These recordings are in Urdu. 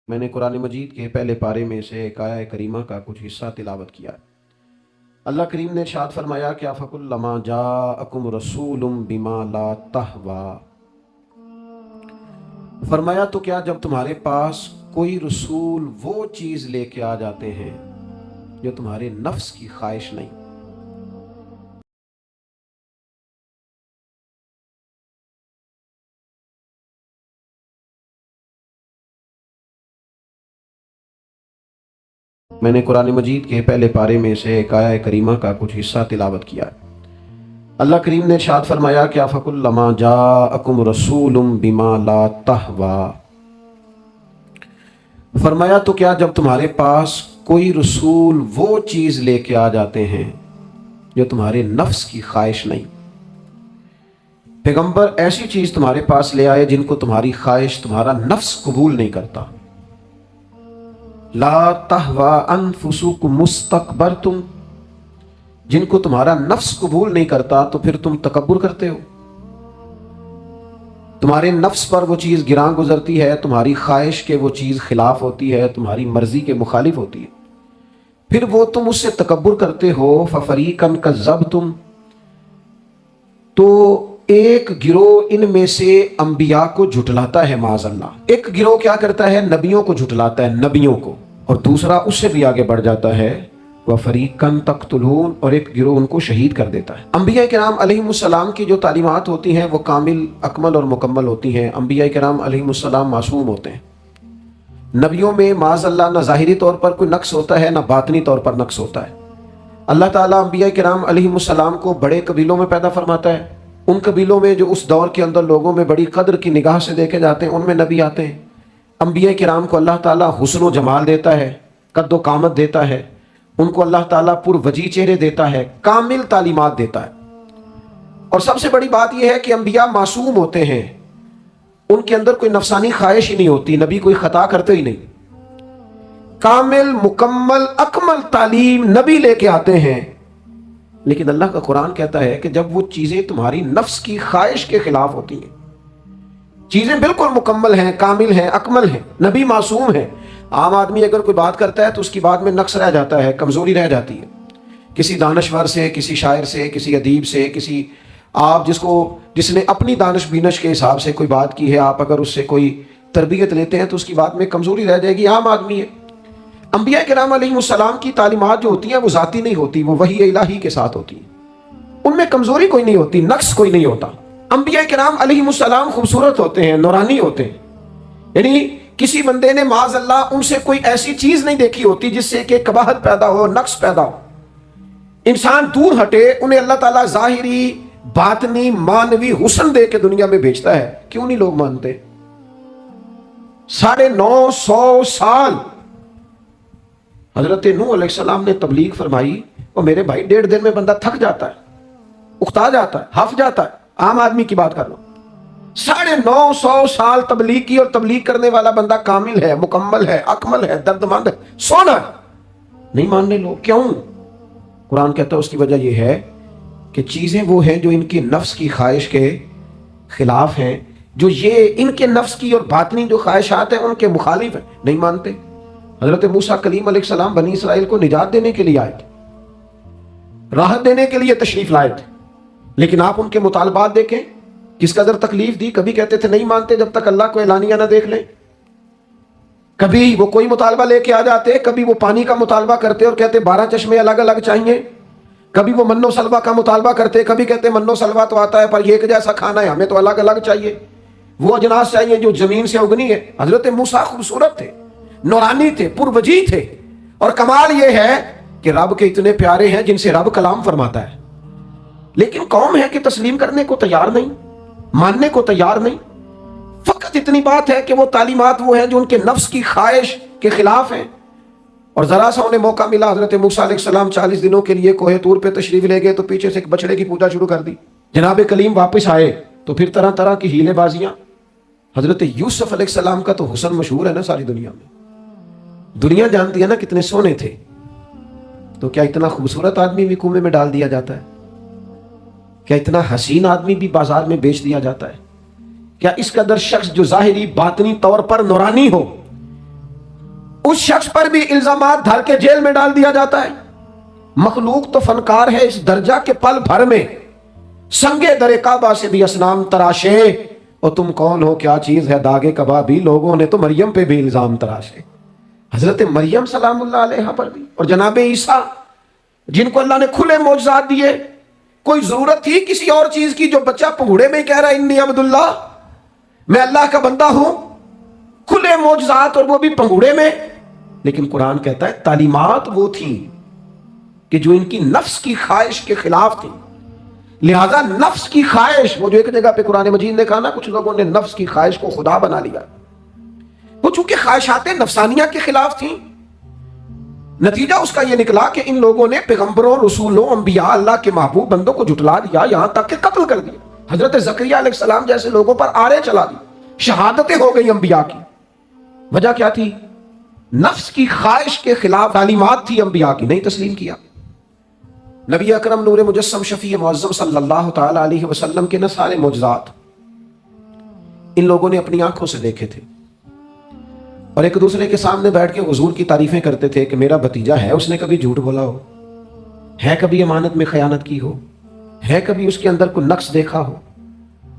میں نے قرآن مجید کے پہلے پارے میں سے ایک آیہ کریمہ کا کچھ حصہ تلاوت کیا ہے۔ اللہ کریم نے ارشاد فرمایا کہ فَكُلَّمَا جَاءَكُمْ رَسُولٌ بِمَا لَا تَهْوَىٰ، فرمایا تو کیا جب تمہارے پاس کوئی رسول وہ چیز لے کے آ جاتے ہیں جو تمہارے نفس کی خواہش نہیں۔ میں نے قرآن مجید کے پہلے پارے میں سے ایک آیہ کریمہ کا کچھ حصہ تلاوت کیا ہے۔ اللہ کریم نے ارشاد فرمایا کہ فَكُلَّمَا جَاءَكُمْ رَسُولٌ بِمَا لَا تَهْوَىٰ، فرمایا تو کیا جب تمہارے پاس کوئی رسول وہ چیز لے کے آ جاتے ہیں جو تمہارے نفس کی خواہش نہیں۔ پیغمبر ایسی چیز تمہارے پاس لے آئے جن کو تمہاری خواہش، تمہارا نفس قبول نہیں کرتا۔ لا تہوا انفسکم مستکبرتم، جن کو تمہارا نفس قبول نہیں کرتا تو پھر تم تکبر کرتے ہو۔ تمہارے نفس پر وہ چیز گراں گزرتی ہے، تمہاری خواہش کے وہ چیز خلاف ہوتی ہے، تمہاری مرضی کے مخالف ہوتی ہے، پھر وہ تم اس سے تکبر کرتے ہو۔ فَفَرِيقًا كَذَّبْتُمْ، تو ایک گروہ ان میں سے انبیاء کو جھٹلاتا ہے معاذ اللہ۔ ایک گروہ کیا کرتا ہے؟ نبیوں کو جھٹلاتا ہے، نبیوں کو، اور دوسرا اس سے بھی آگے بڑھ جاتا ہے وَفَرِيقًا تَقْتُلُونَ، اور ایک گروہ ان کو شہید کر دیتا ہے۔ انبیاء کرام علیہم السلام کی جو تعلیمات ہوتی ہیں وہ کامل، اکمل اور مکمل ہوتی ہیں۔ انبیاء کرام علیہم السلام معصوم ہوتے ہیں۔ نبیوں میں معاذ اللہ نہ ظاہری طور پر کوئی نقص ہوتا ہے نہ باطنی طور پر نقص ہوتا ہے۔ اللہ تعالیٰ انبیاء کرام علیہم السلام کو بڑے قبیلوں میں پیدا فرماتا ہے، ان قبیلوں میں جو اس دور کے اندر لوگوں میں بڑی قدر کی نگاہ سے دیکھے جاتے ہیں، ان میں نبی آتے ہیں۔ انبیاء کرام کو اللہ تعالیٰ حسن و جمال دیتا ہے، قد و قامت دیتا ہے، ان کو اللہ تعالیٰ پر وجی چہرے دیتا ہے، کامل تعلیمات دیتا ہے۔ اور سب سے بڑی بات یہ ہے کہ انبیاء معصوم ہوتے ہیں، ان کے اندر کوئی نفسانی خواہش ہی نہیں ہوتی، نبی کوئی خطا کرتے ہی نہیں۔ کامل، مکمل، اکمل تعلیم نبی لے کے آتے ہیں، لیکن اللہ کا قرآن کہتا ہے کہ جب وہ چیزیں تمہاری نفس کی خواہش کے خلاف ہوتی ہیں، چیزیں بالکل مکمل ہیں، کامل ہیں، اکمل ہیں، نبی معصوم ہے۔ عام آدمی اگر کوئی بات کرتا ہے تو اس کی بات میں نقص رہ جاتا ہے، کمزوری رہ جاتی ہے، کسی دانشور سے، کسی شاعر سے، کسی ادیب سے، کسی آپ جس نے اپنی دانش بینش کے حساب سے کوئی بات کی ہے، آپ اگر اس سے کوئی تربیت لیتے ہیں تو اس کی بات میں کمزوری رہ جائے گی، عام آدمی ہے۔ انبیاء کرام علیہ السلام کی تعلیمات جو ہوتی ہیں وہ ذاتی نہیں ہوتی، وہ وحی الہی کے ساتھ ہوتی ہیں، ان میں کمزوری کوئی نہیں ہوتی، نقص کوئی نہیں ہوتا۔ انبیاء کرام علیہ السلام خوبصورت ہوتے ہیں، نورانی ہوتے ہیں، یعنی کسی بندے نے معاذ اللہ ان سے کوئی ایسی چیز نہیں دیکھی ہوتی جس سے کہ قباحت پیدا ہو، نقص پیدا ہو۔ انسان دور ہٹے، انہیں اللہ تعالیٰ ظاہری، باطنی، معنوی حسن دے کے دنیا میں بھیجتا ہے، کیوں نہیں لوگ مانتے؟ 950 سال حضرت نوح علیہ السلام نے تبلیغ فرمائی، اور میرے بھائی 1.5 دن میں بندہ تھک جاتا ہے، اکتا جاتا ہے، ہف جاتا ہے، عام آدمی کی بات کر لو۔ 950 سال تبلیغ کی، اور تبلیغ کرنے والا بندہ کامل ہے، مکمل ہے، اکمل ہے، دردمند ہے، سونا ہے، نہیں ماننے لوگ۔ کیوں؟ قرآن کہتا ہے اس کی وجہ یہ ہے کہ چیزیں وہ ہیں جو ان کی نفس کی خواہش کے خلاف ہیں، جو یہ ان کے نفس کی اور باطنی جو خواہشات ہیں ان کے مخالف ہیں، نہیں مانتے۔ حضرت موسیٰ کلیم علیہ السلام بنی اسرائیل کو نجات دینے کے لیے آئے تھے، راحت دینے کے لیے تشریف لائے تھے، لیکن آپ ان کے مطالبات دیکھیں کس قدر تکلیف دی۔ کبھی کہتے تھے نہیں مانتے جب تک اللہ کو اعلانیہ نہ دیکھ لیں، کبھی وہ کوئی مطالبہ لے کے آ جاتے، کبھی وہ پانی کا مطالبہ کرتے اور کہتے 12 چشمے الگ الگ چاہیے، کبھی وہ من و سلوہ کا مطالبہ کرتے، کبھی کہتے من و سلوہ تو آتا ہے پر ایک جیسا کھانا ہے، ہمیں تو الگ الگ چاہیے، وہ اجناس چاہیے جو زمین سے اگنی ہے۔ حضرت موسیٰ خوبصورت تھے، نورانی تھے، پروجی تھے، اور کمال یہ ہے کہ رب کے اتنے پیارے ہیں جن سے رب کلام فرماتا ہے، لیکن قوم ہے کہ تسلیم کرنے کو تیار نہیں، ماننے کو تیار نہیں۔ فقط اتنی بات ہے کہ وہ تعلیمات وہ ہیں جو ان کے نفس کی خواہش کے خلاف ہیں، اور ذرا سا انہیں موقع ملا، حضرت موسیٰ علیہ السلام 40 دنوں کے لیے کوہ طور پہ تشریف لے گئے تو پیچھے سے ایک بچڑے کی پوجا شروع کر دی۔ جناب کلیم واپس آئے تو پھر طرح طرح کی ہیلے بازیاں۔ حضرت یوسف علیہ السلام کا تو حسن مشہور ہے نا ساری دنیا میں، دنیا جانتی ہے نا کتنے سونے تھے، تو کیا اتنا خوبصورت آدمی بھی کنویں میں ڈال دیا جاتا ہے؟ کیا اتنا حسین آدمی بھی بازار میں بیچ دیا جاتا ہے؟ کیا اس قدر شخص جو ظاہری باطنی طور پر نورانی ہو، اس شخص پر بھی الزامات دھر کے جیل میں ڈال دیا جاتا ہے۔ مخلوق تو فنکار ہے اس درجہ کے پل بھر میں سنگے در کعبہ سے بھی اصنام تراشے، اور تم کون ہو، کیا چیز ہے داغے کبابی، لوگوں نے تو مریم پہ بھی الزام تراشے، حضرت مریم سلام اللہ علیہ پر بھی، اور جناب عیسیٰ جن کو اللہ نے کھلے معجزات دیے۔ کوئی ضرورت تھی کسی اور چیز کی؟ جو بچہ پنگھوڑے میں کہہ رہا ہے انی عبداللہ، میں اللہ کا بندہ ہوں، کھلے معجزات اور وہ بھی پنگھوڑے میں۔ لیکن قرآن کہتا ہے تعلیمات وہ تھیں کہ جو ان کی نفس کی خواہش کے خلاف تھی، لہذا نفس کی خواہش، وہ جو ایک جگہ پہ قرآن مجید نے کہا نا کچھ لوگوں نے نفس کی خواہش کو خدا بنا لیا، وہ چونکہ خواہشات نفسانیہ کے خلاف تھیں، نتیجہ اس کا یہ نکلا کہ ان لوگوں نے پیغمبروں، رسولوں، انبیاء، اللہ کے محبوب بندوں کو جھٹلا دیا، یہاں تک کہ قتل کر دیا۔ حضرت زکریا علیہ السلام جیسے لوگوں پر آرے چلا دی، شہادتیں ہو گئی انبیاء کی۔ وجہ کیا تھی؟ نفس کی خواہش کے خلاف تعلیمات تھی انبیاء کی، نہیں تسلیم کیا۔ نبی اکرم نور مجسم شفیع معظم صلی اللہ تعالی علیہ وسلم کے نہ سارے معجزات ان لوگوں نے اپنی آنکھوں سے دیکھے تھے، اور ایک دوسرے کے سامنے بیٹھ کے حضور کی تعریفیں کرتے تھے کہ میرا بھتیجا ہے، اس نے کبھی جھوٹ بولا ہو، ہے کبھی امانت میں خیانت کی ہو، ہے کبھی اس کے اندر کوئی نقص دیکھا ہو،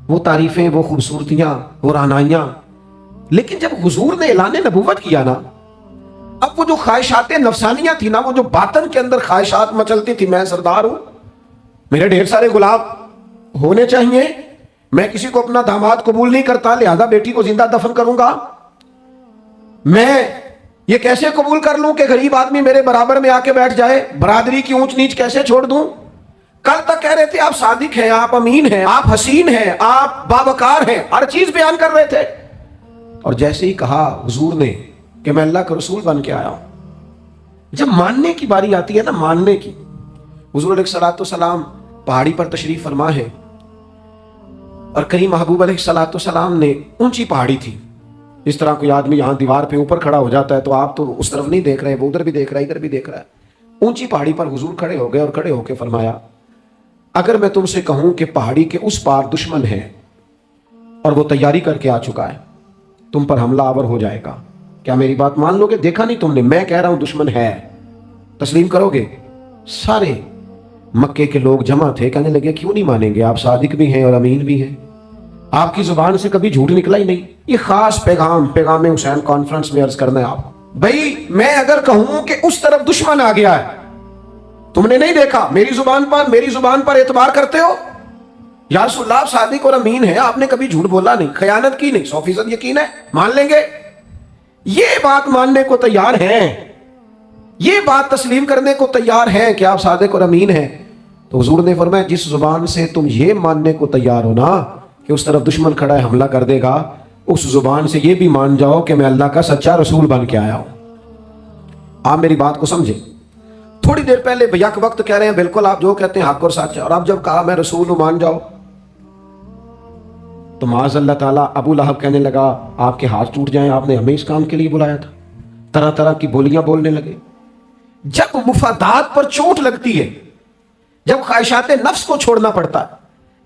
وہ تعریفیں، وہ خوبصورتیاں، وہ رعنائیاں۔ لیکن جب حضور نے اعلان نبوت کیا نا، اب وہ جو خواہشات نفسانیہ تھی نا، وہ جو باطن کے اندر خواہشات مچلتی تھی، میں سردار ہوں، میرے ڈھیر سارے غلام ہونے چاہیے، میں کسی کو اپنا داماد قبول نہیں کرتا لہذا بیٹی کو زندہ دفن کروں گا، میں یہ کیسے قبول کر لوں کہ غریب آدمی میرے برابر میں آ کے بیٹھ جائے، برادری کی اونچ نیچ کیسے چھوڑ دوں۔ کل تک کہہ رہے تھے آپ صادق ہیں، آپ امین ہیں، آپ حسین ہیں، آپ باوقار ہیں، ہر چیز بیان کر رہے تھے، اور جیسے ہی کہا حضور نے کہ میں اللہ کا رسول بن کے آیا ہوں، جب ماننے کی باری آتی ہے نا، ماننے کی، حضور علیہ الصلوۃ والسلام پہاڑی پر تشریف فرما ہے، اور کریم محبوب علیہ الصلوۃ والسلام نے، اونچی پہاڑی تھی، اس طرح کوئی آدمی یہاں دیوار پہ اوپر کھڑا ہو جاتا ہے تو آپ تو اس طرف نہیں دیکھ رہے، وہ ادھر بھی دیکھ رہا ہے، ادھر بھی دیکھ رہا ہے۔ اونچی پہاڑی پر حضور کھڑے ہو گئے، اور کھڑے ہو کے فرمایا اگر میں تم سے کہوں کہ پہاڑی کے اس پار دشمن ہے اور وہ تیاری کر کے آ چکا ہے، تم پر حملہ آور ہو جائے گا، کیا میری بات مان لو گے؟ دیکھا نہیں تم نے، میں کہہ رہا ہوں دشمن ہے، تسلیم کرو گے؟ سارے مکے کے لوگ جمع تھے، کہنے لگے کیوں نہیں مانیں گے، آپ صادق بھی ہیں اور امین بھی ہیں، آپ کی زبان سے کبھی جھوٹ نکلا ہی نہیں۔ یہ خاص پیغام حسین کانفرنس میں عرض کرنا ہے آپ، بھئی میں اگر کہوں کہ اس طرف دشمن آ گیا ہے، تم نے نہیں دیکھا، میری زبان پر اعتبار کرتے ہو؟ یا رسول اللہ آپ صادق اور امین ہیں، آپ نے کبھی جھوٹ بولا نہیں، خیانت کی نہیں، 100% یقین ہے، مان لیں گے؟ یہ بات ماننے کو تیار ہیں، یہ بات تسلیم کرنے کو تیار ہیں کہ آپ صادق اور امین ہیں؟ تو حضور نے فرمایا جس زبان سے تم یہ ماننے کو تیار ہو نا کہ اس طرف دشمن کھڑا ہے، حملہ کر دے گا، اس زبان سے یہ بھی مان جاؤ کہ میں اللہ کا سچا رسول بن کے آیا ہوں۔ آپ میری بات کو سمجھیں، تھوڑی دیر پہلے یک وقت کہہ رہے ہیں بالکل آپ جو کہتے ہیں حق اور سچ ہے، اور اب جب کہا میں رسول ہوں مان جاؤ، تو معاذ اللہ تعالیٰ ابو لہب کہنے لگا آپ کے ہاتھ ٹوٹ جائیں، آپ نے ہمیں اس کام کے لیے بلایا تھا، طرح طرح کی بولیاں بولنے لگے۔ جب مفادات پر چوٹ لگتی ہے، جب خواہشات نفس کو چھوڑنا پڑتا ہے،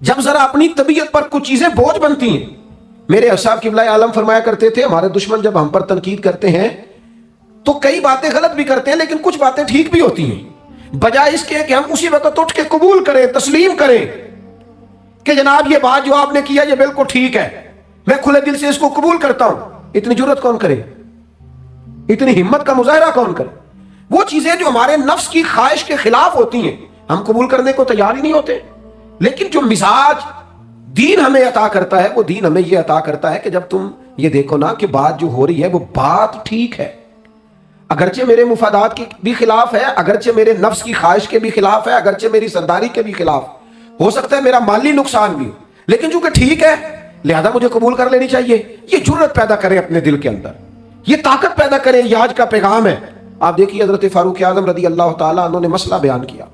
جب ذرا اپنی طبیعت پر کچھ چیزیں بوجھ بنتی ہیں۔ میرے اصحاب قبلہ عالم فرمایا کرتے تھے ہمارے دشمن جب ہم پر تنقید کرتے ہیں تو کئی باتیں غلط بھی کرتے ہیں لیکن کچھ باتیں ٹھیک بھی ہوتی ہیں، بجائے اس کے کہ ہم اسی وقت اٹھ کے قبول کریں، تسلیم کریں کہ جناب یہ بات جو آپ نے کیا یہ بالکل ٹھیک ہے، میں کھلے دل سے اس کو قبول کرتا ہوں۔ اتنی جرت کون کرے، اتنی ہمت کا مظاہرہ کون کرے؟ وہ چیزیں جو ہمارے نفس کی خواہش کے خلاف ہوتی ہیں ہم قبول کرنے کو تیار ہی نہیں ہوتے۔ لیکن جو مزاج دین ہمیں عطا کرتا ہے، وہ دین ہمیں یہ عطا کرتا ہے کہ جب تم یہ دیکھو نا کہ بات جو ہو رہی ہے وہ بات ٹھیک ہے، اگرچہ میرے مفادات کی بھی خلاف ہے، اگرچہ میرے نفس کی خواہش کے بھی خلاف ہے، اگرچہ میری سرداری کے بھی خلاف، ہو سکتا ہے میرا مالی نقصان بھی، لیکن چونکہ ٹھیک ہے لہذا مجھے قبول کر لینی چاہیے۔ یہ جرت پیدا کرے اپنے دل کے اندر، یہ طاقت پیدا کرے، یہ آج کا پیغام ہے۔ آپ دیکھیے حضرت فاروق اعظم رضی اللہ تعالیٰ عنہ نے مسئلہ بیان کیا،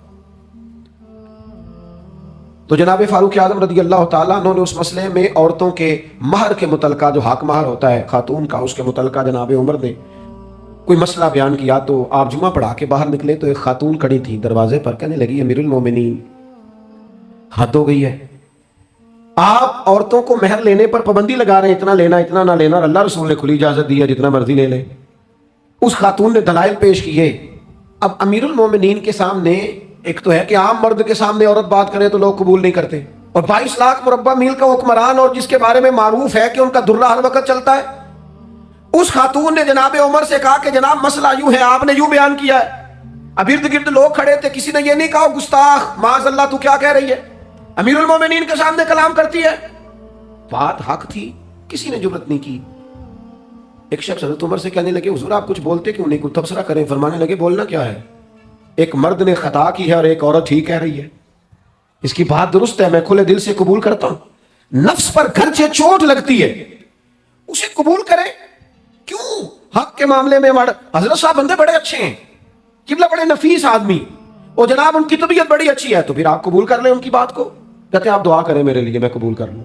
تو جناب فاروق اعظم رضی اللہ تعالیٰ عنہ نے اس مسئلے میں عورتوں کے مہر کے متعلقہ، جو حق مہر ہوتا ہے خاتون کا، اس کے متعلقہ جناب عمر نے کوئی مسئلہ بیان کیا۔ تو آپ جمعہ پڑھا کے باہر نکلے تو ایک خاتون کھڑی تھی دروازے پر، کہنے لگی امیر المومنین حد ہو گئی ہے، آپ عورتوں کو مہر لینے پر پابندی لگا رہے ہیں، اتنا لینا اتنا نہ لینا، اور اللہ رسول نے کھلی اجازت دی ہے جتنا مرضی لے لیں۔ اس خاتون نے دلائل پیش کیے. اب امیر المومنین کے سامنے ایک تو ہے کہ عام مرد کے سامنے عورت بات کرے تو لوگ قبول نہیں کرتے, اور 22 لاکھ مربع میل کا حکمران اور جس کے بارے میں معروف ہے کہ ان کا درہ ہر وقت چلتا ہے, اس خاتون نے جناب عمر سے کہا کہ جناب مسئلہ یوں ہے, آپ نے یوں بیان کیا ہے. اب ارد گرد لوگ کھڑے تھے, کسی نے یہ نہیں کہا گستاخ معاذ اللہ تو کیا کہہ رہی ہے, امیر المومنین کے سامنے کلام کرتی ہے. بات حق تھی, کسی نے جرأت نہیں کی. ایک شخص حضرت عمر سے کہنے لگے حضور آپ کچھ بولتے کیوں نہیں, کچھ تبصرہ کریں. فرمانے لگے بولنا کیا ہے, ایک مرد نے خطا کی ہے اور ایک عورت ٹھیک کہہ رہی ہے, اس کی بات درست ہے, میں کھلے دل سے قبول کرتا ہوں. نفس پر گرچہ چوٹ لگتی ہے اسے قبول کریں, کیوں حق کے معاملے میں حضرت صاحب بندے بڑے اچھے ہیں, قبلہ بڑے نفیس آدمی, اور جناب ان کی طبیعت بڑی اچھی ہے, تو پھر آپ قبول کر لیں ان کی بات کو. کہتے ہیں آپ دعا کریں میرے لیے میں قبول کر لوں,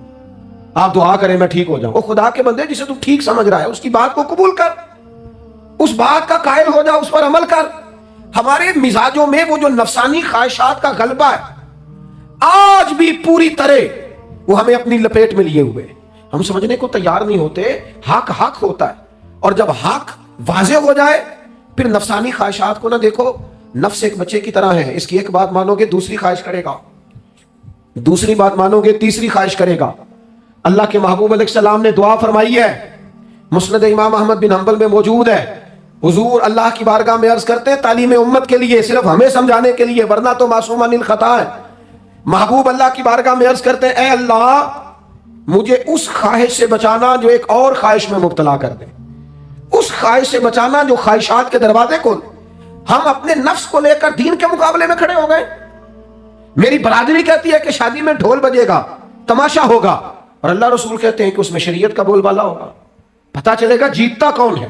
آپ دعا کریں میں ٹھیک ہو جاؤں. وہ خدا کے بندے جسے تو ٹھیک سمجھ رہا ہے اس کی بات کو قبول کر, اس بات کا قائل ہو جا, اس پر عمل کر. ہمارے مزاجوں میں وہ جو نفسانی خواہشات کا غلبہ ہے آج بھی پوری طرح وہ ہمیں اپنی لپیٹ میں لیے ہوئے, ہم سمجھنے کو تیار نہیں ہوتے. حق حق ہوتا ہے, اور جب حق واضح ہو جائے پھر نفسانی خواہشات کو نہ دیکھو. نفس ایک بچے کی طرح ہے, اس کی ایک بات مانو گے دوسری خواہش کرے گا, دوسری بات مانو گے تیسری خواہش کرے گا. اللہ کے محبوب علیہ السلام نے دعا فرمائی ہے, مسند امام احمد بن حنبل میں موجود ہے. حضور اللہ کی بارگاہ میں عرض کرتے ہیں تعلیم امت کے لیے, صرف ہمیں سمجھانے کے لیے, ورنہ تو معصوم عن الخطا ہے. محبوب اللہ کی بارگاہ میں عرض کرتے ہیں اے اللہ مجھے اس خواہش سے بچانا جو ایک اور خواہش میں مبتلا کر دے, اس خواہش سے بچانا جو خواہشات کے دروازے کھول. ہم اپنے نفس کو لے کر دین کے مقابلے میں کھڑے ہو گئے. میری برادری کہتی ہے کہ شادی میں ڈھول بجے گا, تماشا ہوگا, اور اللہ رسول کہتے ہیں کہ اس میں شریعت کا بول بالا ہوگا, پتا چلے گا جیتتا کون ہے.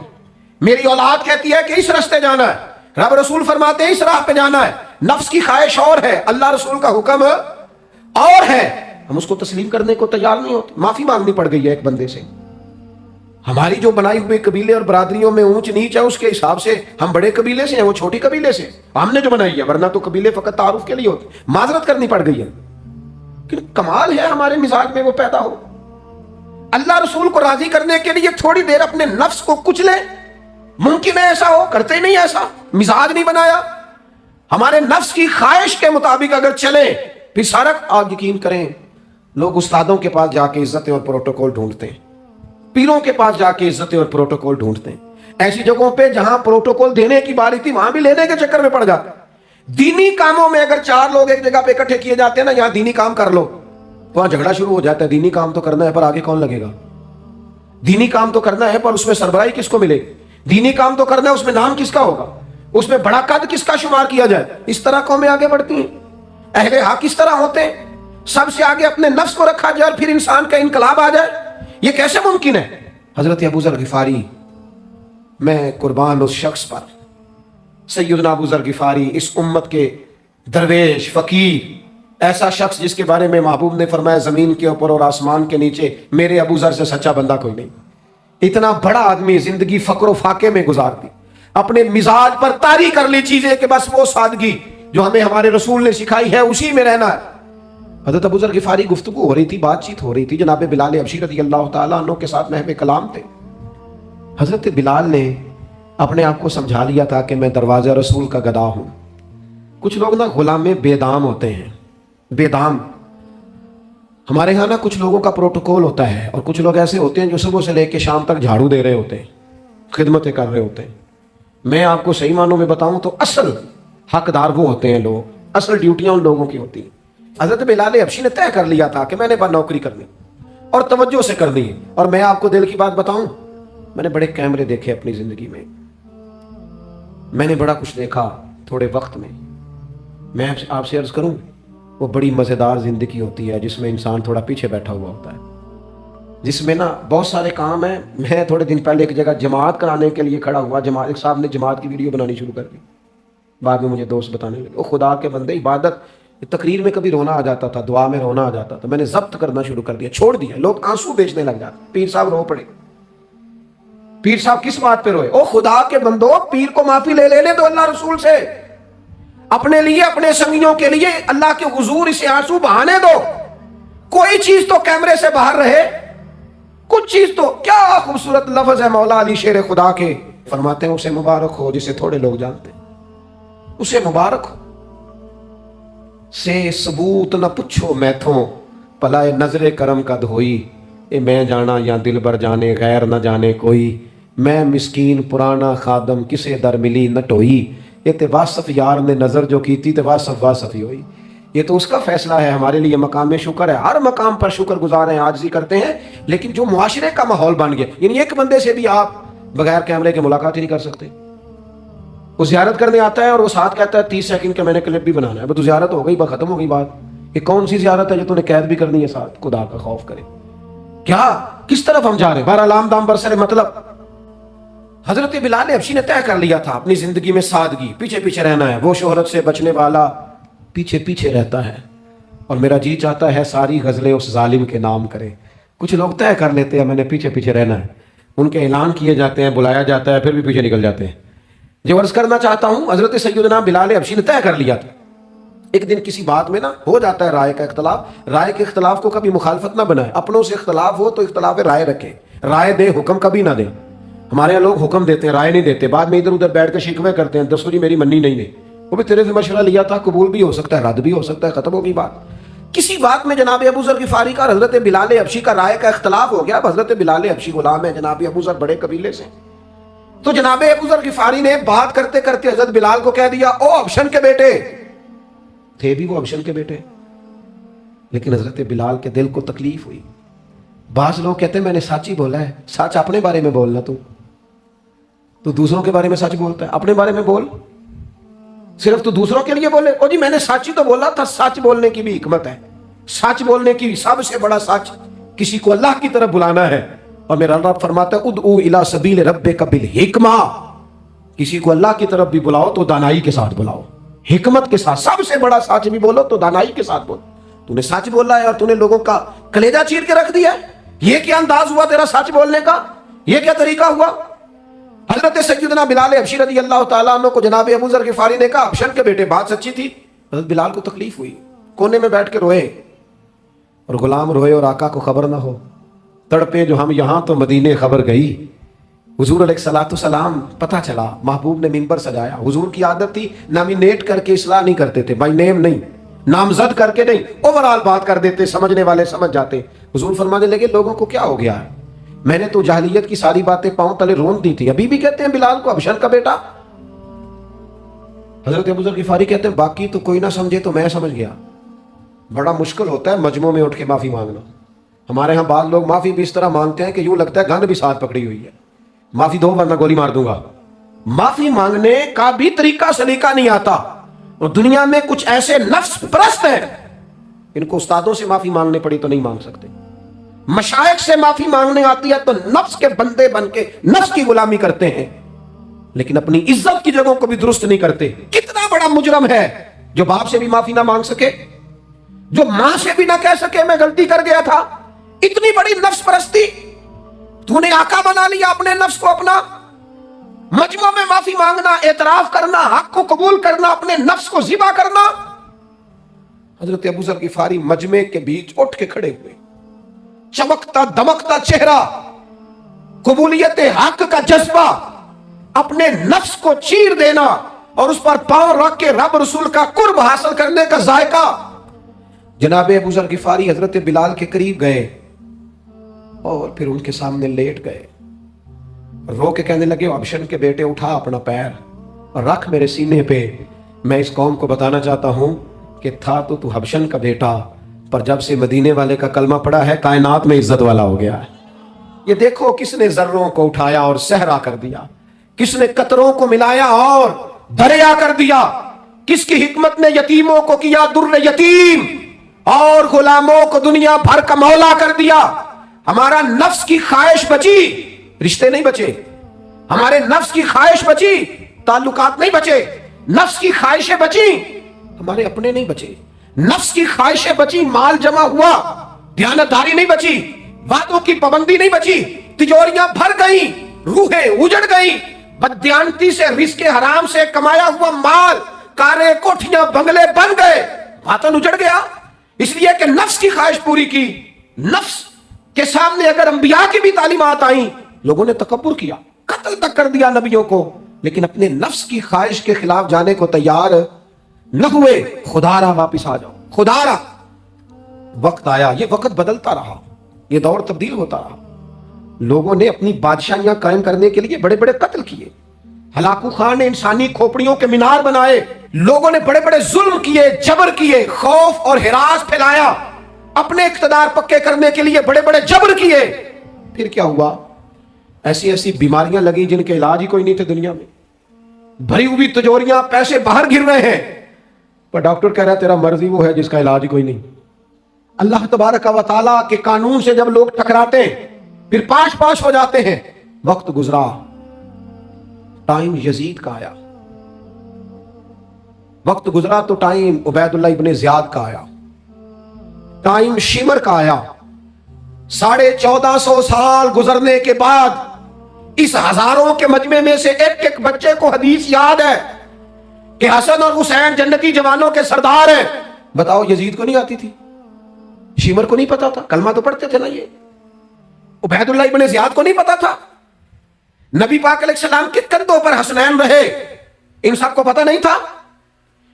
میری اولاد کہتی ہے کہ اس راستے جانا ہے, رب رسول فرماتے ہیں اس راہ پہ جانا ہے. نفس کی خواہش اور ہے, اللہ رسول کا حکم اور ہے, ہم اس کو تسلیم کرنے کو تیار نہیں ہوتے. معافی مانگنی پڑ گئی ہے ایک بندے سے. ہماری جو بنائی ہوئی قبیلے اور برادریوں میں اونچ نیچ ہے اس کے حساب سے ہم بڑے قبیلے سے ہیں, وہ چھوٹی قبیلے سے, ہم نے جو بنائی ہے, ورنہ تو قبیلے فقط تعارف کے لیے ہوتے. معذرت کرنی پڑ گئی ہے, لیکن کمال ہے ہمارے مزاج میں وہ پیدا ہو. اللہ رسول کو راضی کرنے کے لیے تھوڑی دیر اپنے نفس کو کچلے, ممکن ہے ایسا ہو, کرتے ہی نہیں ایسا, مزاج نہیں بنایا. ہمارے نفس کی خواہش کے مطابق اگر چلے پھر سارا. آپ یقین کریں لوگ استادوں کے پاس جا کے عزتیں اور پروٹوکول ڈھونڈتے ہیں, پیروں کے پاس جا کے عزتیں اور پروٹوکول ڈھونڈتے ہیں. ایسی جگہوں پہ جہاں پروٹوکول دینے کی باری تھی وہاں بھی لینے کے چکر میں پڑ جاتا. دینی کاموں میں اگر 4 لوگ ایک جگہ پہ اکٹھے کیے جاتے ہیں نا, یہاں دینی کام کر لو, وہاں جھگڑا شروع ہو جاتا ہے. دینی کام تو کرنا ہے پر آگے کون لگے گا, دینی کام تو کرنا ہے پر اس میں سربراہی کس کو ملے, دینی کام تو کرنا ہے اس میں نام کس کا ہوگا, اس میں بڑا قد کس کا شمار کیا جائے. اس طرح قومیں آگے بڑھتی ہیں. اہل حق اس طرح ہوتے ہیں, سب سے آگے اپنے نفس کو رکھا جائے اور پھر انسان کا انقلاب آ جائے. یہ کیسے ممکن ہے؟ حضرت ابو ذر غفاری, میں قربان اس شخص پر, سیدنا ابو ذر غفاری اس امت کے درویش فقیر, ایسا شخص جس کے بارے میں محبوب نے فرمایا زمین کے اوپر اور آسمان کے نیچے میرے ابو ذر سے سچا بندہ کوئی نہیں. اتنا بڑا آدمی زندگی فقر و فاقے میں گزار دی, اپنے مزاج پر طاری کر لی چیزیں کہ بس وہ سادگی جو ہمیں ہمارے رسول نے سکھائی ہے اسی میں رہنا ہے. حضرت ابو ذر غفاری گفتگو ہو رہی تھی, بات چیت ہو رہی تھی, جناب بلال حبشی رضی اللہ تعالیٰ عنہ کے ساتھ محو کلام تھے. حضرت بلال نے اپنے آپ کو سمجھا لیا تھا کہ میں دروازہ رسول کا گدا ہوں. کچھ لوگ نا غلام بے دام ہوتے ہیں, بے دام. ہمارے ہاں نا کچھ لوگوں کا پروٹوکول ہوتا ہے, اور کچھ لوگ ایسے ہوتے ہیں جو صبح سے لے کے شام تک جھاڑو دے رہے ہوتے ہیں, خدمتیں کر رہے ہوتے ہیں. میں آپ کو صحیح معنوں میں بتاؤں تو اصل حقدار وہ ہوتے ہیں لوگ, اصل ڈیوٹیاں ان لوگوں کی ہوتی ہیں. حضرت بلال حبشی نے طے کر لیا تھا کہ میں نے نوکری کرنی اور توجہ سے کرنی ہے. اور میں آپ کو دل کی بات بتاؤں, میں نے بڑے کیمرے دیکھے اپنی زندگی میں, میں نے بڑا کچھ دیکھا تھوڑے وقت میں. میں آپ سے عرض کروں, وہ بڑی مزیدار زندگی ہوتی ہے جس میں انسان تھوڑا پیچھے بیٹھا ہوا ہوتا ہے, جس میں نا بہت سارے کام ہیں. میں تھوڑے دن پہلے ایک جگہ جماعت کرانے کے لیے کھڑا ہوا, ایک صاحب نے جماعت کی ویڈیو بنانی شروع کر دی. بعد میں مجھے دوست بتانے لگے, وہ خدا کے بندے, عبادت تقریر میں کبھی رونا آ جاتا تھا, دعا میں رونا آ جاتا تھا, میں نے ضبط کرنا شروع کر دیا, چھوڑ دیا. لوگ آنسو بیچنے لگ جاتے, پیر صاحب رو پڑے. پیر صاحب کس بات پہ روئے؟ او خدا کے بندو, پیر کو معافی لے لینے دو اللہ رسول سے, اپنے لیے اپنے سنگیوں کے لیے اللہ کے حضور اسے آنسو بہانے دو. کوئی چیز تو کیمرے سے باہر رہے, کچھ چیز تو. کیا خوبصورت لفظ ہے مولا علی شیر خدا کے, فرماتے ہیں اسے مبارک ہو جسے تھوڑے لوگ جانتے ہیں، اسے مبارک ہو سے ثبوت نہ پچھو میتھوں، پلائے نظر کرم کا دھوئی، اے میں جانا یا دل بر جانے غیر نہ جانے کوئی، میں مسکین پرانا خادم کسے در ملی نہ ٹوئی، یہ تے واصف یار نے نظر جو کی تھی تے واصف واصف ہی ہوئی۔ یہ تو اس کا فیصلہ ہے، ہمارے لیے مقام شکر ہے، ہر مقام پر شکر گزار ہیں، عاجزی کرتے ہیں، لیکن جو معاشرے کا ماحول بن گیا، یعنی ایک بندے سے بھی آپ بغیر کیمرے کے ملاقات ہی نہیں کر سکتے۔ وہ زیارت کرنے آتا ہے اور وہ ساتھ کہتا ہے 30 سیکنڈ کا میں نے کلپ بھی بنانا ہے، تو زیارت ہو گئی، بس ختم ہو گئی بات۔ یہ کون سی زیارت ہے جو تو نے قید بھی کرنی ہے ساتھ؟ خدا کا خوف کرے، کیا کس طرف ہم جا رہے ہیں؟ بہرحال عام دام برسر مطلب حضرت بلال حبشی نے طے کر لیا تھا اپنی زندگی میں سادگی، پیچھے پیچھے رہنا ہے، وہ شہرت سے بچنے والا پیچھے پیچھے رہتا ہے، اور میرا جی چاہتا ہے ساری غزلیں اس ظالم کے نام کرے۔ کچھ لوگ طے کر لیتے ہیں میں نے پیچھے پیچھے رہنا ہے، ان کے اعلان کیے جاتے ہیں، بلایا جاتا ہے، پھر بھی پیچھے نکل جاتے ہیں۔ جو عرض کرنا چاہتا ہوں، حضرت سیدنا بلال حبشی نے طے کر لیا تھا، ایک دن کسی بات میں نا ہو جاتا ہے رائے کا اختلاف، رائے کے اختلاف کو کبھی مخالفت نہ بنائے، اپنوں سے اختلاف ہو تو اختلاف رائے رکھے، رائے دے، حکم کبھی نہ دے۔ ہمارے یہاں لوگ حکم دیتے ہیں، رائے نہیں دیتے، بعد میں ادھر ادھر بیٹھ کے شکوے کرتے ہیں، دسو جی میری منی نہیں، وہ بھی تیرے سے مشورہ لیا تھا، قبول بھی ہو سکتا ہے، رد بھی ہو سکتا ہے، ختم ہوگی بات۔ کسی بات میں جناب ابو ذر غفاری کا اور حضرت بلال حبشی کا رائے کا اختلاف ہو گیا۔ اب حضرت بلال حبشی غلام ہے جناب ابو ذر بڑے قبیلے سے، تو جناب ابو ذر غفاری نے بات کرتے کرتے حضرت بلال کو کہہ دیا، او حبشن کے بیٹے، تھے بھی وہ حبشن کے بیٹے، لیکن حضرت بلال کے دل کو تکلیف ہوئی۔ بعض لوگ کہتے ہیں میں نے سچ ہی بولا ہے، سچ اپنے بارے میں بولنا، تو دوسروں کے بارے میں سچ بولتا ہے، اپنے بارے میں بول، صرف تو دوسروں کے لیے بولے، او جی میں نے سچ ہی تو بولا تھا۔ سچ بولنے کی بھی حکمت ہے، سچ بولنے کی سب سے بڑا سچ کسی کو اللہ کی طرف بلانا ہے، اور میرا رب فرماتا ہے ادعو الی سبیل ربک بالحکمہ، کسی کو اللہ کی طرف بھی بلاؤ تو دانائی کے ساتھ بلاؤ، حکمت کے ساتھ، سب سے بڑا سچ بھی بولو تو دانائی کے ساتھ بولو۔ تو نے سچ بولا ہے اور تو نے لوگوں کا کلیجہ چیر کے رکھ دیا ہے، یہ کیا انداز ہوا تیرا سچ بولنے کا، یہ کیا طریقہ ہوا؟ حضرت سیدنا بلال حبشی رضی اللہ تعالیٰ عنہ کو جناب ابو ذر غفاری نے کہا حبشن کے بیٹے، بات سچی تھی۔ حضرت بلال کو تکلیف ہوئی، کونے میں بیٹھ کے روئے، اور غلام روئے اور آقا کو خبر نہ ہو، تڑپے جو ہم یہاں تو مدینے خبر گئی۔ حضور علیہ الصلوۃ والسلام پتہ چلا، محبوب نے منبر سجایا، حضور کی عادت تھی نامینیٹ کر کے اصلاح نہیں کرتے تھے، بائی نیم نہیں، نامزد کر کے نہیں، اوورال بات کر دیتے، سمجھنے والے سمجھ جاتے۔ حضور فرمانے لگے لوگوں کو کیا ہو گیا ہے، میں نے تو جاہلیت کی ساری باتیں پاؤں تلے رون دی تھی، ابھی بھی کہتے ہیں بلال کو حبشن کا بیٹا۔ حضرت ابو ذر غفاری کہتے ہیں باقی تو کوئی نہ سمجھے تو میں سمجھ گیا۔ بڑا مشکل ہوتا ہے مجمع میں اٹھ کے معافی مانگنا۔ ہمارے ہاں بعض لوگ معافی بھی اس طرح مانگتے ہیں کہ یوں لگتا ہے گن بھی ساتھ پکڑی ہوئی ہے، معافی دو ورنہ گولی مار دوں گا۔ معافی مانگنے کا بھی طریقہ سلیقہ نہیں آتا، اور دنیا میں کچھ ایسے نفس پرست ہیں، ان کو استادوں سے معافی مانگنے پڑی تو نہیں مانگ سکتے، مشائخ سے معافی مانگنے آتی ہے تو نفس کے بندے بن کے نفس کی غلامی کرتے ہیں، لیکن اپنی عزت کی جگہوں کو بھی درست نہیں کرتے۔ کتنا بڑا مجرم ہے جو باپ سے بھی معافی نہ مانگ سکے، جو ماں سے بھی نہ کہہ سکے میں غلطی کر گیا تھا۔ اتنی بڑی نفس پرستی، تو نے آقا بنا لیا اپنے نفس کو اپنا۔ مجمع میں معافی مانگنا، اعتراف کرنا، حق کو قبول کرنا، اپنے نفس کو ذبح کرنا۔ حضرت ابو ذر غفاری مجمع کے بیچ اٹھ کے کھڑے ہوئے، چمکتا دمکتا چہرہ، قبولیت حق کا جذبہ، اپنے نفس کو چیر دینا اور اس پر پاؤں رکھ کے رب رسول کا قرب حاصل کرنے کا ذائقہ۔ جناب ابو ذر غفاری حضرت بلال کے قریب گئے اور پھر ان کے سامنے لیٹ گئے، رو کے کہنے لگے حبشن کے بیٹے اٹھا اپنا پیر اور رکھ میرے سینے پہ، میں اس قوم کو بتانا چاہتا ہوں کہ تھا تو حبشن کا بیٹا، پر جب سے مدینے والے کا کلمہ پڑا ہے کائنات میں عزت والا ہو گیا ہے۔ یہ دیکھو کس نے ذروں کو اٹھایا اور صحرا کر دیا، کس نے قطروں کو ملایا اور دریا کر دیا، کس کی حکمت نے یتیموں کو کیا در یتیم اور غلاموں کو دنیا بھر کا مولا کر دیا۔ ہمارا نفس کی خواہش بچی، رشتے نہیں بچے، ہمارے نفس کی خواہش بچی، تعلقات نہیں بچے، نفس کی خواہشیں بچی، ہمارے اپنے نہیں بچے، نفس کی خواہشیں بچی، مال جمع ہوا، دیانتداری نہیں بچی، وعدوں کی پابندی نہیں بچی، تجوریاں بھر گئیں، روحیں اجڑ گئیں، بددیانتی سے رزق حرام سے کمایا ہوا مال، کاریں کوٹھیاں بنگلے بن گئے، وطن اجڑ گیا، اس لیے کہ نفس کی خواہش پوری کی۔ نفس کے سامنے اگر انبیاء کی بھی تعلیمات آئیں، لوگوں نے تکبر کیا، قتل تک کر دیا نبیوں کو، لیکن اپنے نفس کی خواہش کے خلاف جانے کو تیار نہ ہوئے۔ خدا را واپس آ جاؤ، خدا را۔ وقت آیا، یہ وقت بدلتا رہا، یہ دور تبدیل ہوتا رہا۔ لوگوں نے اپنی بادشاہیاں قائم کرنے کے لیے بڑے بڑے قتل کیے، ہلاکو خان نے انسانی کھوپڑیوں کے مینار بنائے، لوگوں نے بڑے بڑے ظلم کیے، جبر کیے، خوف اور ہراس پھیلایا، اپنے اقتدار پکے کرنے کے لیے بڑے بڑے جبر کیے۔ پھر کیا ہوا؟ ایسی ایسی بیماریاں لگی جن کے علاج ہی کوئی نہیں تھے دنیا میں، بھری ہوئی تجوریاں، پیسے باہر گر رہے ہیں، پر ڈاکٹر کہہ رہا ہے تیرا مرضی وہ ہے جس کا علاج ہی کوئی نہیں۔ اللہ تبارک و تعالیٰ کے قانون سے جب لوگ ٹکراتے ہیں پھر پاش پاش ہو جاتے ہیں۔ وقت گزرا، ٹائم یزید کا آیا، وقت گزرا تو ٹائم عبید اللہ ابن زیاد کا آیا، ٹائم شمر کا آیا۔ 1450 سال گزرنے کے بعد اس ہزاروں کے مجمع میں سے ایک ایک بچے کو حدیث یاد ہے کہ حسن اور حسین جنتی جوانوں کے سردار ہیں۔ بتاؤ، یزید کو نہیں آتی تھی؟ شمر کو نہیں پتا تھا؟ کلمہ تو پڑھتے تھے نا یہ؟ عبید اللہ ابن زیاد کو نہیں پتا تھا؟ نبی پاک علیہ السلام کے کندھوں پر حسنین رہے، ان سب کو پتا نہیں تھا؟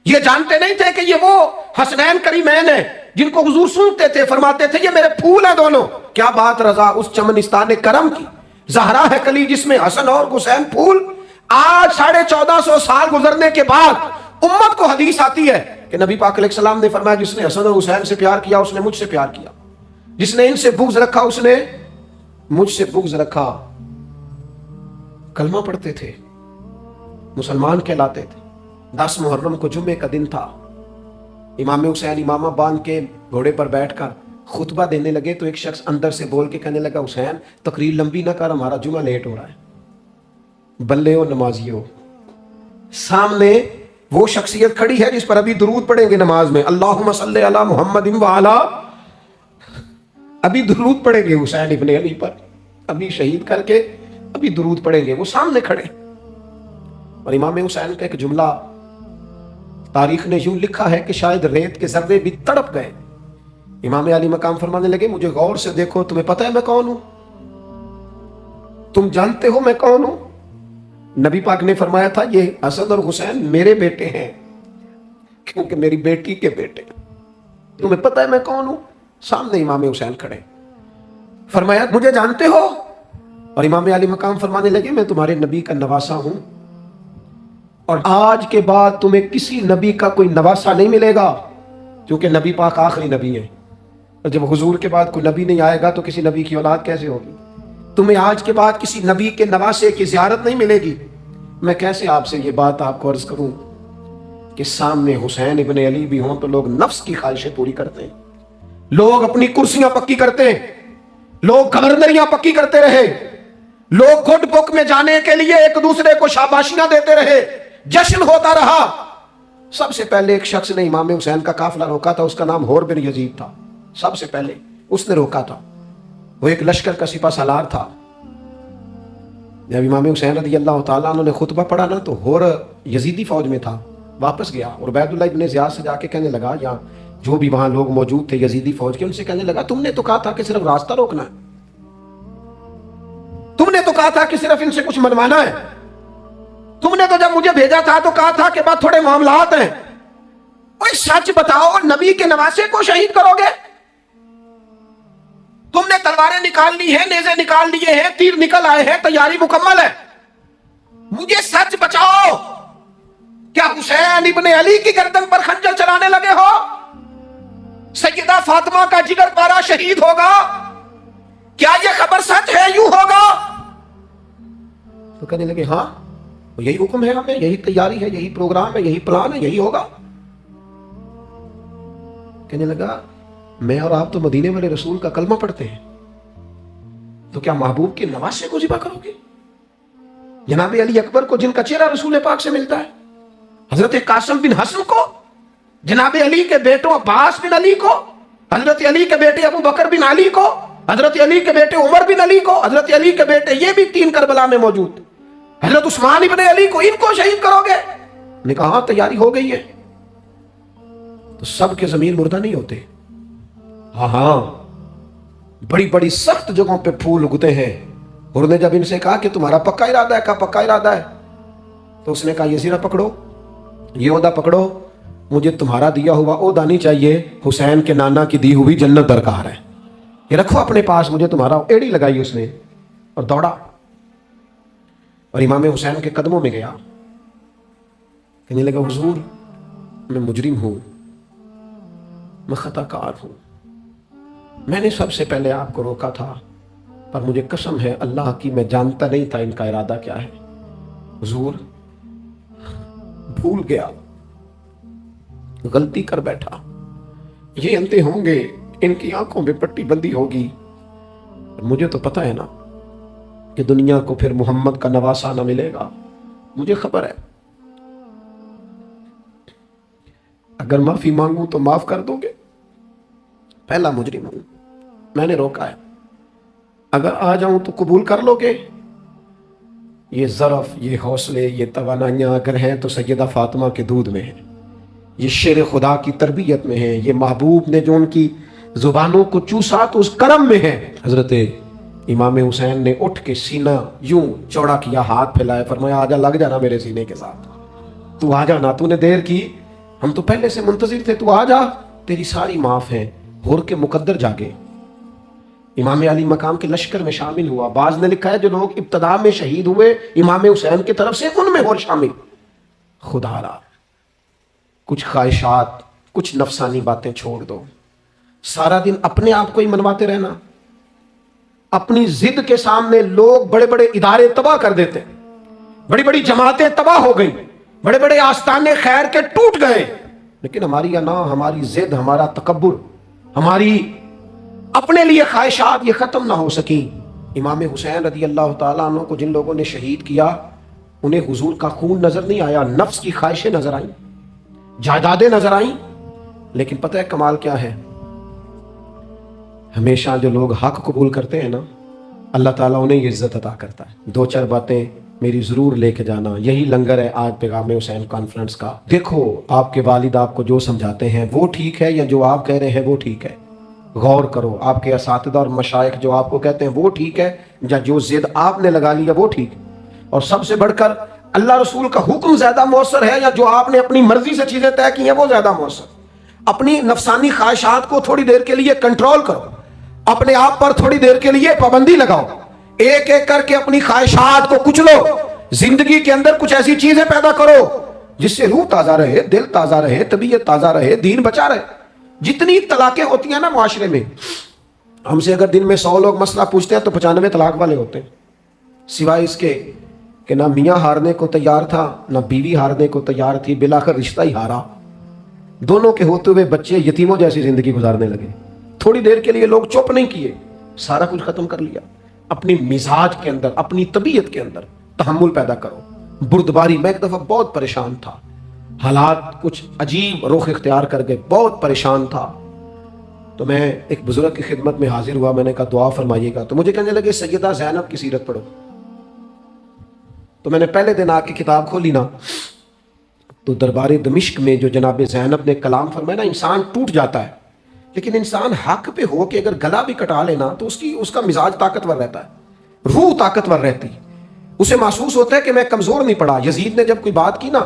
یہ جانتے نہیں تھے کہ یہ وہ حسنین کریمین ہیں جن کو حضور سنتے تھے، فرماتے تھے یہ میرے پھول ہیں دونوں؟ کیا بات رضا اس چمنستان کرم کی، زہرا ہے کلی جس میں حسن اور حسین پھول۔ آج 1450 سال گزرنے کے بعد امت کو حدیث آتی ہے کہ نبی پاک علیہ السلام نے فرمایا جس نے حسن اور حسین سے پیار کیا اس نے مجھ سے پیار کیا، جس نے ان سے بغض رکھا اس نے مجھ سے بغض رکھا۔ کلمہ پڑھتے تھے، مسلمان کہلاتے تھے۔ 10 محرم کو جمعے کا دن تھا، امام حسین امامہ باندھ کے گھوڑے پر بیٹھ کر خطبہ دینے لگے تو ایک شخص اندر سے بول کے کہنے لگا حسین تقریر لمبی نہ کر، ہمارا جمعہ لیٹ ہو رہا ہے۔ بلے ہو نمازیوں، سامنے وہ شخصیت کھڑی ہے جس پر ابھی درود پڑھیں گے نماز میں، اللہم صلی علی محمد وعلی، ابھی درود پڑھیں گے حسین ابن علی پر، ابھی شہید کر کے ابھی درود پڑھیں گے، وہ سامنے کھڑے۔ اور امام حسین کا ایک جملہ تاریخ نے یوں لکھا ہے کہ شاید ریت کے ذرے بھی تڑپ گئے۔ امام علی مقام فرمانے لگے مجھے غور سے دیکھو، تمہیں پتہ ہے میں کون ہوں؟ تم جانتے ہو میں کون ہوں؟ نبی پاک نے فرمایا تھا یہ حسن اور حسین میرے بیٹے ہیں کیونکہ میری بیٹی کے بیٹے۔ تمہیں پتہ ہے میں کون ہوں؟ سامنے امام حسین کھڑے، فرمایا مجھے جانتے ہو؟ اور امام علی مقام فرمانے لگے میں تمہارے نبی کا نواسا ہوں، اور آج کے بعد تمہیں کسی نبی کا کوئی نواسا نہیں ملے گا کیونکہ نبی پاک آخری نبی ہے، اور جب حضور کے بعد کوئی نبی نہیں آئے گا تو کسی نبی کی اولاد کیسے ہوگی؟ تمہیں آج کے بعد کسی نبی کے نواسے کی زیارت نہیں ملے گی۔ میں کیسے آپ سے یہ بات آپ کو عرض کروں کہ سامنے حسین ابن علی بھی ہوں تو لوگ نفس کی خواہشیں پوری کرتے ہیں، لوگ اپنی کرسیاں پکی کرتے ہیں، لوگ گورنریاں پکی کرتے رہے، لوگ گڈ بک میں جانے کے لیے ایک دوسرے کو شاباشیاں دیتے رہے، جشن ہوتا رہا۔ سب سے پہلے ایک شخص نے امام حسین کا قافلہ روکا تھا، اس کا نام حور بن یزید تھا، سب سے پہلے اس نے روکا تھا، وہ ایک لشکر کا سپہ سالار تھا۔ جب امام حسین رضی اللہ تعالیٰ عنہ نے خطبہ پڑھا نا تو حور یزیدی فوج میں تھا، واپس گیا اور عبید اللہ ابن زیاد سے جا کے کہنے لگا، یا جو بھی وہاں لوگ موجود تھے یزیدی فوج کے، ان سے کہنے لگا تم نے تو کہا تھا کہ صرف راستہ روکنا ہے، تم نے تو کہا تھا کہ صرف ان سے کچھ منوانا ہے، تم نے تو جب مجھے بھیجا تھا تو کہا تھا کہ بعد تھوڑے معاملات ہیں، کوئی سچ بتاؤ نبی کے نواسے کو شہید کرو گے؟ تم نے تلواریں نکال لی ہیں، نیزے نکال لیے ہیں، تیر نکل آئے ہیں، تیاری مکمل ہے، مجھے سچ بچاؤ، کیا حسین ابن علی کی گردن پر خنجر چلانے لگے ہو؟ سیدہ فاطمہ کا جگر پارا شہید ہوگا، کیا یہ خبر سچ ہے؟ یوں ہوگا؟ تو کہنے لگے ہاں یہی حکم ہے ہمیں، یہی تیاری ہے، یہی پروگرام ہے، یہی پلان ہے، یہی ہوگا۔ کہنے لگا میں اور آپ تو مدینے والے رسول کا کلمہ پڑھتے ہیں، تو کیا محبوب کے نواسے کو ذبح کرو گے؟ جناب علی اکبر کو جن کا چہرہ رسول پاک سے ملتا ہے، حضرت قاسم بن حسن کو، جناب علی کے بیٹوں عباس بن علی کو، حضرت علی کے بیٹے ابو بکر بن علی کو، حضرت علی کے بیٹے عمر بن علی کو، حضرت علی کے بیٹے یہ بھی 3 کربلا میں موجود، حضرت عثمان ابن علی کو، ان کو شہید کرو گے؟ نے کہا ہاں تیاری ہو گئی ہے۔ تو سب کے ضمیر مردہ نہیں ہوتے، ہاں بڑی بڑی سخت جگہوں پہ پھول اگتے ہیں، حر نے جب ان سے کہا کہ تمہارا پکا ارادہ ہے، کہا پکا ارادہ ہے، تو اس نے کہا یہ زیرہ پکڑو، یہ عہدہ پکڑو، مجھے تمہارا دیا ہوا عہدہ نہیں چاہیے، حسین کے نانا کی دی ہوئی جنت درکار ہے، یہ رکھو اپنے پاس، مجھے تمہارا۔ ایڑی لگائی اس نے اور دوڑا اور امام حسین کے قدموں میں گیا، کہنے لگا حضور میں مجرم ہوں، میں خطا کار ہوں، میں نے سب سے پہلے آپ کو روکا تھا، پر مجھے قسم ہے اللہ کی میں جانتا نہیں تھا ان کا ارادہ کیا ہے، حضور بھول گیا، غلطی کر بیٹھا، یہ انتے ہوں گے، ان کی آنکھوں میں پٹی بندی ہوگی، مجھے تو پتہ ہے نا کہ دنیا کو پھر محمد کا نواسہ نہ ملے گا، مجھے خبر ہے، اگر معافی مانگوں تو معاف کر دو گے، پہلا مجرم ہوں، میں نے روکا ہے، اگر آ جاؤں تو قبول کر لو گے؟ یہ ظرف، یہ حوصلے، یہ توانائیاں اگر ہیں تو سیدہ فاطمہ کے دودھ میں ہیں، یہ شیر خدا کی تربیت میں ہیں، یہ محبوب نے جو ان کی زبانوں کو چوسا تو اس کرم میں ہے۔ حضرت امام حسین نے اٹھ کے سینہ یوں چوڑا کیا، ہاتھ پھیلائے، فرمایا آجا، لگ جانا میرے سینے کے ساتھ، تو آ جانا، تو نے دیر کی، ہم تو پہلے سے منتظر تھے، تو آ جا، تیری ساری معاف ہیں۔ حر کے مقدر جاگے، امام علی مقام کے لشکر میں شامل ہوا۔ بعض نے لکھا ہے جو لوگ ابتدا میں شہید ہوئے امام حسین کی طرف سے، ان میں حر شامل۔ خدا را، کچھ خواہشات، کچھ نفسانی باتیں چھوڑ دو، سارا دن اپنے آپ کو ہی منواتے رہنا، اپنی ضد کے سامنے لوگ بڑے بڑے ادارے تباہ کر دیتے، بڑی بڑی جماعتیں تباہ ہو گئی، بڑے بڑے آستانے خیر کے ٹوٹ گئے، لیکن ہماری انا، ہماری ضد، ہمارا تکبر، ہماری اپنے لیے خواہشات یہ ختم نہ ہو سکی۔ امام حسین رضی اللہ تعالیٰ عنہ کو جن لوگوں نے شہید کیا، انہیں حضور کا خون نظر نہیں آیا، نفس کی خواہشیں نظر آئیں، جائیدادیں نظر آئیں، لیکن پتہ ہے کمال کیا ہے؟ ہمیشہ جو لوگ حق قبول کرتے ہیں نا، اللہ تعالیٰ انہیں یہ عزت عطا کرتا ہے۔ دو چار باتیں میری ضرور لے کے جانا، یہی لنگر ہے آج پیغام حسین کانفرنس کا۔ دیکھو آپ کے والد آپ کو جو سمجھاتے ہیں وہ ٹھیک ہے یا جو آپ کہہ رہے ہیں وہ ٹھیک ہے، غور کرو۔ آپ کے اساتذہ اور مشائخ جو آپ کو کہتے ہیں وہ ٹھیک ہے یا جو ضد آپ نے لگا لیا وہ ٹھیک ہے؟ اور سب سے بڑھ کر اللہ رسول کا حکم زیادہ مؤثر ہے یا جو آپ نے اپنی مرضی سے چیزیں طے کی ہیں وہ زیادہ مؤثر؟ اپنی نفسانی خواہشات کو تھوڑی دیر کے لیے کنٹرول کرو، اپنے آپ پر تھوڑی دیر کے لیے پابندی لگاؤ، ایک ایک کر کے اپنی خواہشات کو کچلو، زندگی کے اندر کچھ ایسی چیزیں پیدا کرو جس سے روح تازہ رہے، دل تازہ رہے، طبیعت تازہ رہے، دین بچا رہے۔ جتنی طلاقیں ہوتی ہیں نا معاشرے میں، ہم سے اگر دن میں 100 لوگ مسئلہ پوچھتے ہیں تو 95 طلاق والے ہوتے ہیں، سوائے اس کے کہ نہ میاں ہارنے کو تیار تھا نہ بیوی ہارنے کو تیار تھی، بالآخر رشتہ ہی ہارا، دونوں کے ہوتے ہوئے بچے یتیموں جیسی زندگی گزارنے لگے۔ تھوڑی دیر کے لیے لوگ چپ نہیں کیے، سارا کچھ ختم کر لیا۔ اپنی مزاج کے اندر، اپنی طبیعت کے اندر تحمل پیدا کرو، بردباری۔ میں ایک دفعہ بہت پریشان تھا، حالات کچھ عجیب رخ اختیار کر گئے، بہت پریشان تھا، تو میں ایک بزرگ کی خدمت میں حاضر ہوا، میں نے کہا دعا فرمائیے گا، تو مجھے کہنے لگے سیدہ زینب کی سیرت پڑھو۔ تو میں نے پہلے دن آ کے کتاب کھولی نا، تو دربار دمشق میں جو جناب زینب نے کلام فرمایا نا، انسان ٹوٹ جاتا ہے، لیکن انسان حق پہ ہو کے اگر گلا بھی کٹا لینا تو اس کا مزاج طاقتور رہتا ہے، روح طاقتور رہتی، اسے محسوس ہوتا ہے کہ میں کمزور نہیں پڑا۔ یزید نے جب کوئی بات کی نا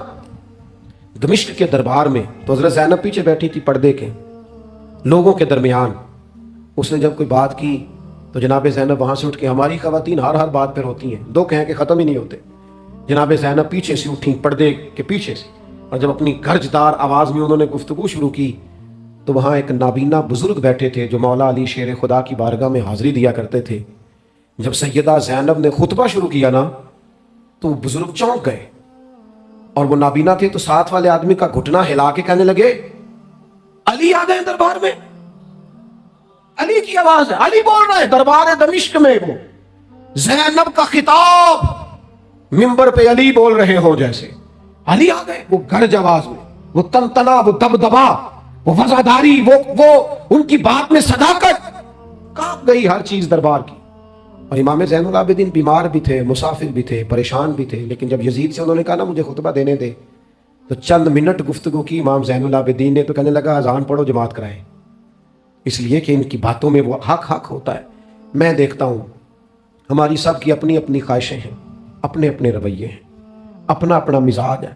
دمشق کے دربار میں، تو حضرت زینب پیچھے بیٹھی تھی پردے کے لوگوں کے درمیان، اس نے جب کوئی بات کی تو جناب زینب وہاں سے اٹھ کے، ہماری خواتین ہر بات پر ہوتی ہیں، دو کہیں کہ ختم ہی نہیں ہوتے، جناب زینب پیچھے سے اٹھیں پردے کے پیچھے سے، اور جب اپنی گرجدار آواز میں انہوں نے گفتگو شروع کی تو وہاں ایک نابینا بزرگ بیٹھے تھے جو مولا علی شیر خدا کی بارگاہ میں حاضری دیا کرتے تھے۔ جب سیدہ زینب نے خطبہ شروع کیا نا تو وہ بزرگ چونک گئے، اور وہ نابینا تھے تو ساتھ والے آدمی کا گھٹنا ہلا کے کہنے لگے علی آ گئے دربار میں، علی کی آواز ہے، علی بول رہے ہیں دربار دمشق میں، وہ زینب کا خطاب منبر پہ علی بول رہے ہو جیسے، علی آ گئے، وہ گرج آواز میں، وہ تنتنا، وہ دبدبا، وہ وفاداری، وہ ان کی بات میں صداقت، کانپ گئی ہر چیز دربار کی۔ اور امام زین العابدین بیمار بھی تھے، مسافر بھی تھے، پریشان بھی تھے، لیکن جب یزید سے انہوں نے کہا نا مجھے خطبہ دینے دے، تو چند منٹ گفتگو کی امام زین العابدین نے، تو کہنے لگا اذان پڑھو جماعت کرائیں، اس لیے کہ ان کی باتوں میں وہ حق ہوتا ہے۔ میں دیکھتا ہوں ہماری سب کی اپنی اپنی خواہشیں ہیں، اپنے اپنے رویے ہیں، اپنا اپنا مزاج ہے۔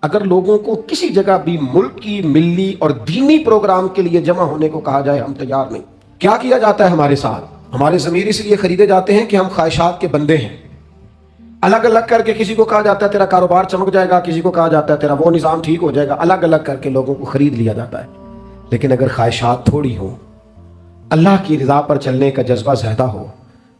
اگر لوگوں کو کسی جگہ بھی ملکی، ملی اور دینی پروگرام کے لیے جمع ہونے کو کہا جائے، ہم تیار نہیں۔ کیا کیا جاتا ہے ہمارے ساتھ؟ ہمارے ضمیر اس لیے خریدے جاتے ہیں کہ ہم خواہشات کے بندے ہیں۔ الگ الگ کر کے کسی کو کہا جاتا ہے تیرا کاروبار چمک جائے گا، کسی کو کہا جاتا ہے تیرا وہ نظام ٹھیک ہو جائے گا، الگ الگ کر کے لوگوں کو خرید لیا جاتا ہے۔ لیکن اگر خواہشات تھوڑی ہوں، اللہ کی رضا پر چلنے کا جذبہ زیادہ ہو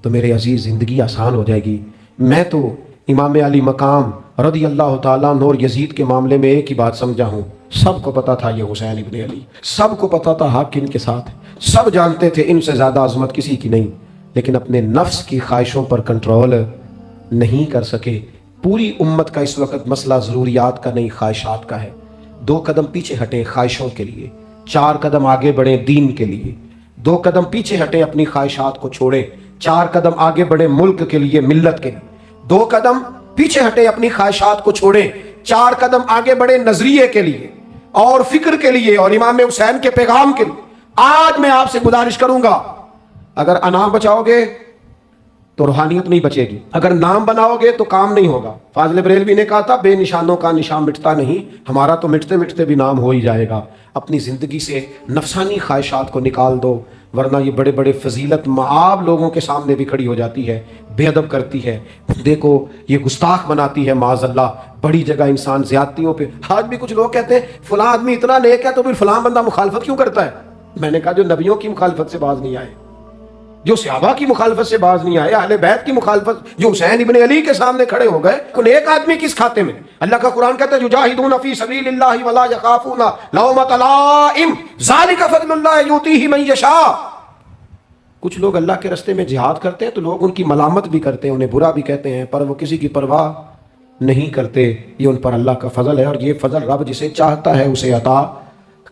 تو میرے عزیز زندگی آسان ہو جائے گی۔ میں تو امام علی مقام رضی اللہ تعالیٰ عنہ اور یزید کے معاملے میں ایک ہی بات سمجھا ہوں، سب کو پتا تھا یہ حسین ابن علی، سب کو پتا تھا حق ان کے ساتھ، سب جانتے تھے ان سے زیادہ عظمت کسی کی نہیں، لیکن اپنے نفس کی خواہشوں پر کنٹرول نہیں کر سکے۔ پوری امت کا اس وقت مسئلہ ضروریات کا نہیں، خواہشات کا ہے۔ 2 قدم پیچھے ہٹیں خواہشوں کے لیے، 4 قدم آگے بڑھیں دین کے لیے۔ 2 قدم پیچھے ہٹیں اپنی خواہشات کو چھوڑیں، 4 قدم آگے بڑھیں ملک کے لیے، ملت کے لیے۔ 2 قدم پیچھے ہٹیں اپنی خواہشات کو چھوڑیں، 4 قدم آگے بڑھیں نظریے کے لیے اور فکر کے لیے اور امام حسین کے پیغام کے لیے۔ آج میں آپ سے گزارش کروں گا، اگر انا بچاؤ گے تو روحانیت نہیں بچے گی، اگر نام بناؤ گے تو کام نہیں ہوگا۔ فاضل بریلوی نے کہا تھا بے نشانوں کا نشان مٹتا نہیں، ہمارا تو مٹتے مٹتے بھی نام ہو ہی جائے گا۔ اپنی زندگی سے نفسانی خواہشات کو نکال دو، ورنہ یہ بڑے بڑے فضیلت معاب لوگوں کے سامنے بھی کھڑی ہو جاتی ہے، بے ادب کرتی ہے، بندے کو یہ گستاخ بناتی ہے معاذ اللہ۔ بڑی جگہ انسان زیادتیوں پہ، آج بھی کچھ لوگ کہتے ہیں فلاں آدمی اتنا نیک ہے تو پھر فلاں بندہ مخالفت کیوں کرتا ہے؟ میں نے کہا جو نبیوں کی مخالفت سے باز نہیں آئے، جو صحابہ کی مخالفت سے باز نہیں آئے، اہل بیت کی مخالفت، جو حسین ابن علی کے سامنے کھڑے ہو گئے، کون ایک آدمی کس کھاتے میں؟ اللہ کا قرآن کہتا ہے یجاہدون فی سبیل اللہ ولا یخافون لومۃ لائم ذالک فضل اللہ یؤتیہ من یشاء۔ کچھ لوگ اللہ کے راستے میں جہاد کرتے ہیں تو لوگ ان کی ملامت بھی کرتے ہیں، انہیں برا بھی کہتے ہیں، پر وہ کسی کی پرواہ نہیں کرتے۔ یہ ان پر اللہ کا فضل ہے، اور یہ فضل رب جسے چاہتا ہے اسے عطا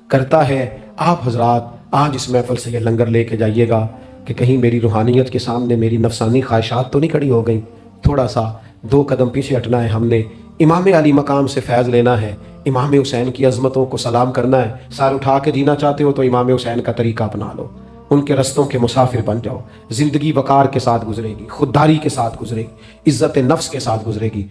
کرتا ہے۔ آپ حضرات آج اس محفل سے یہ لنگر لے کے جائیے گا کہ کہیں میری روحانیت کے سامنے میری نفسانی خواہشات تو نہیں کھڑی ہو گئیں۔ تھوڑا سا 2 قدم پیچھے ہٹنا ہے، ہم نے امام علی مقام سے فیض لینا ہے، امام حسین کی عظمتوں کو سلام کرنا ہے۔ سار اٹھا کے جینا چاہتے ہو تو امام حسین کا طریقہ اپنا لو، ان کے رستوں کے مسافر بن جاؤ۔ زندگی وقار کے ساتھ گزرے گی، خودداری کے ساتھ گزرے گی، عزت نفس کے ساتھ گزرے گی۔